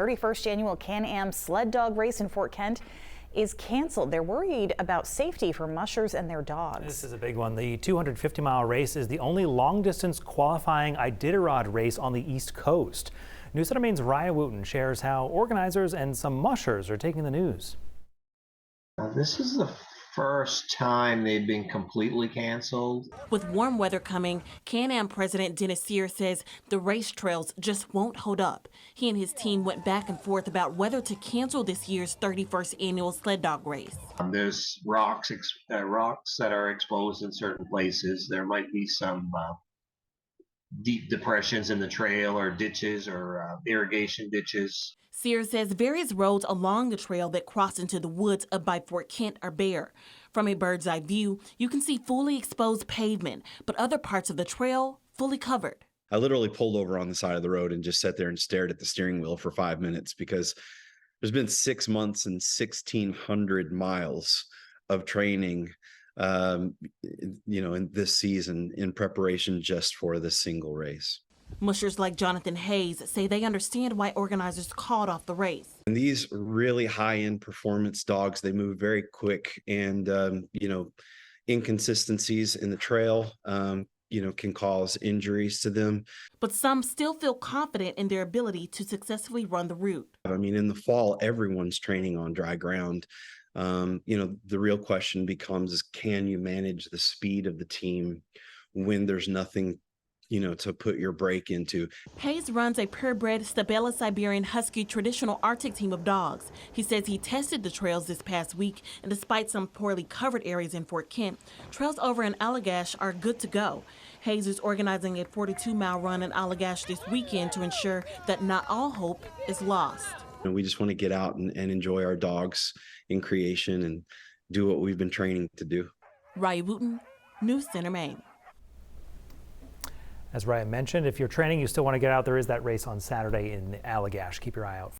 31st annual Can-Am Sled Dog Race in Fort Kent is canceled. They're worried about safety for mushers and their dogs. This is a big one. The 250-mile race is the only long-distance qualifying Iditarod race on the East Coast. News Center Maine's Raya Wooten shares how organizers and some mushers are taking the news. This is the first time they've been completely canceled. With warm weather coming, Can-Am President Dennis Sear says the race trails just won't hold up. He and his team went back and forth about whether to cancel this year's 31st annual sled dog race. There's rocks that are exposed in certain places. There might be some deep depressions in the trail or ditches or irrigation ditches. Sear says various roads along the trail that cross into the woods up by Fort Kent are bare. From a bird's eye view, you can see fully exposed pavement, but other parts of the trail fully covered. I literally pulled over on the side of the road and just sat there and stared at the steering wheel for 5 minutes because there's been 6 months and 1,600 miles of training, in this season in preparation just for this single race. Mushers like Jonathan Hayes say they understand why organizers called off the race. And these really high-end performance dogs, they move very quick, and inconsistencies in the trail can cause injuries to them. But some still feel confident in their ability to successfully run the route. I mean, in the fall, everyone's training on dry ground. The real question becomes, can you manage the speed of the team when there's nothing to put your brake into? Hayes runs a purebred Stabella Siberian Husky traditional Arctic team of dogs. He says he tested the trails this past week, and despite some poorly covered areas in Fort Kent, trails over in Allagash are good to go. Hayes is organizing a 42-mile run in Allagash this weekend to ensure that not all hope is lost. And we just want to get out and enjoy our dogs in creation and do what we've been training to do. Raya Wooten, News Center, Maine. As Ryan mentioned, if you're training, you still want to get out, there is that race on Saturday in Allagash. Keep your eye out.